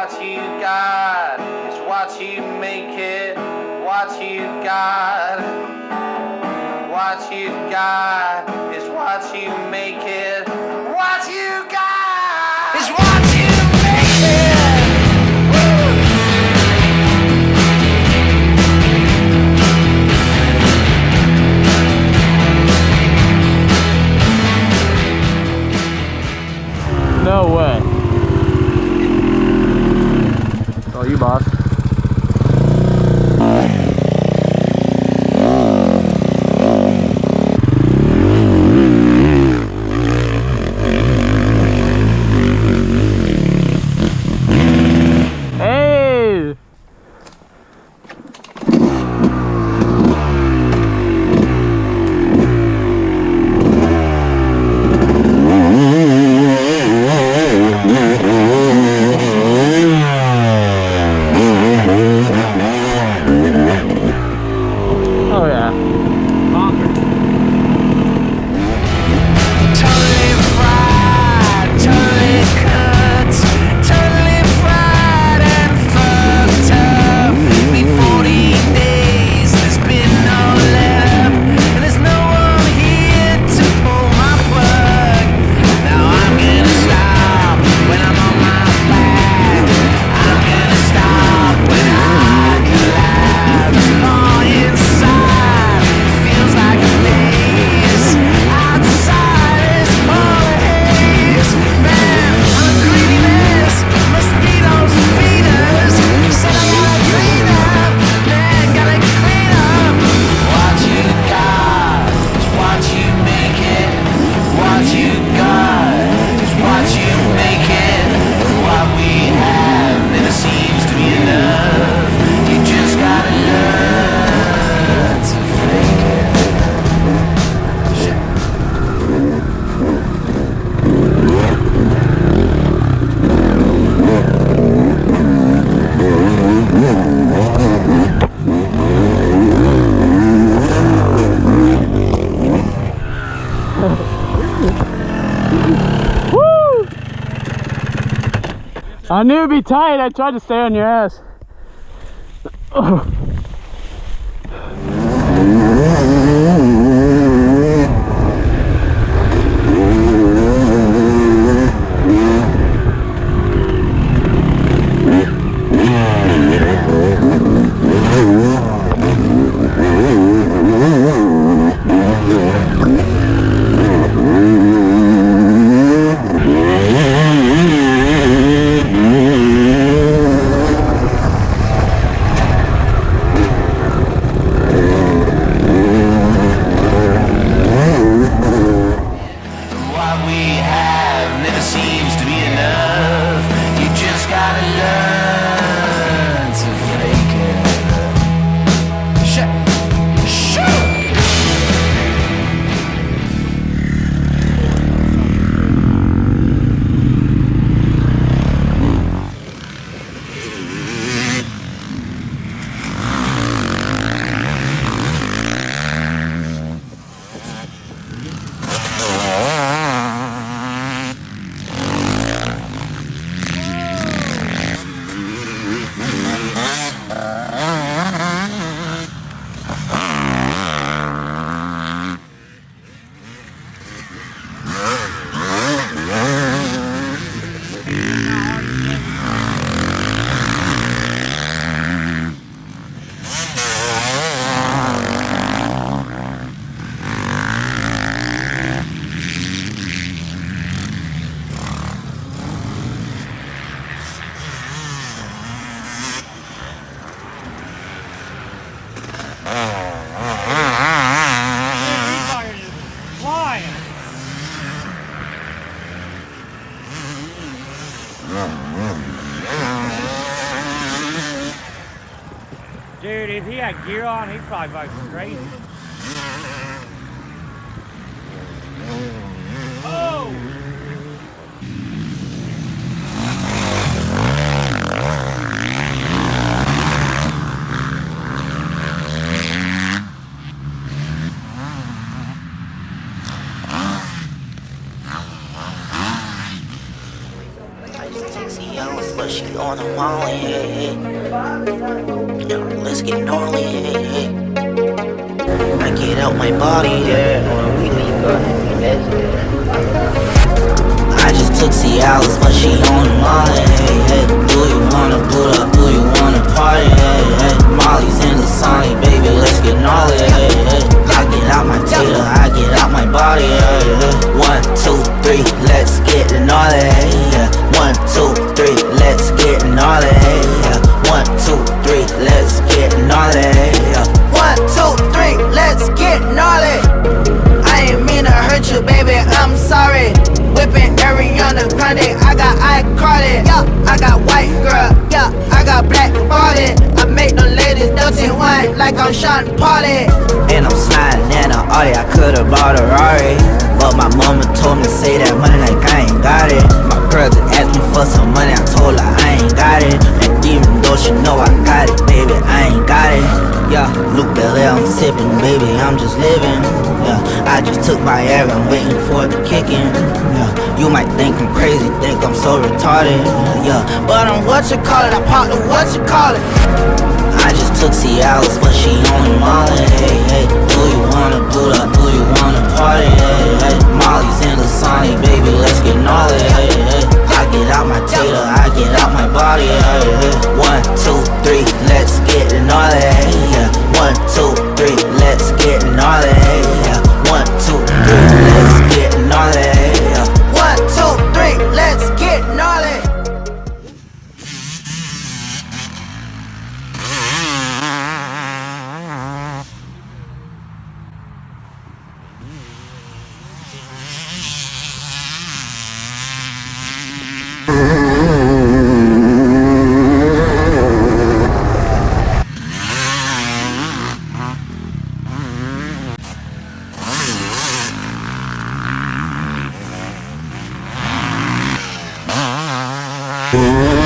what you got is what you make it. What you got, what you got is what you make it. What you got is what you make it. No way. It's all you, boss. I knew it'd be tight. I tried to stay on your ass. Oh. Dude, if he had gear on, he'd probably go crazy. Oh! Sexy hours, but she on a molly, hey, hey. Yeah, let's get gnarly, hey, hey. I get out my body, yeah. We leave, go ahead, let's get. I just took Cialis, but she on a molly, hey, hey. Do you wanna boot up, do you wanna party, hey, hey. Molly's in the Sonic, baby, let's get gnarly, hey, hey. I get out my tater, I get out my body, hey, hey. 1, 2, 3, let's get gnarly, hey, yeah. 1, 2, 3, let's get gnarly, hey, yeah. 1, 2, 3, let's get gnarly, hey, yeah. 1, 2, 3, let's get gnarly. I ain't mean to hurt you, baby, I'm sorry. Whipping Ariana Grande, I got iCarly, yeah. I got white girl, yeah. I got black body. I make them ladies dirty wine like I'm Sean Pauli. And I'm sliding in a Audi, I could've bought a Rari, but my mama told me to say that money like I ain't got it. My girl just asked me for some money, I told her I ain't got it. And even though she know I got it, baby, I ain't got it. Yeah, Luke Belair, I'm sipping, baby, I'm just living. Yeah, I just took my air, I'm waiting for it to kick in. Yeah, you might think I'm crazy, think I'm so retarded. Yeah, but I'm what you call it, I popped the what you call it. I just took Cialis, but she on the molly, hey, hey. Do you wanna boot up, do you wanna party, hey, hey. Molly's in the Sonic, baby, let's get gnarly, hey, hey. I get out my tater, I get out my body, hey, hey. 1, 2, 3, let's get gnarly, hey, yeah. 1, 2, 3, let's get gnarly, hey, yeah. 1, 2, 3, let's get gnarly, hey, yeah. 1, 2, 3, let's get gnarly. Mm-hmm.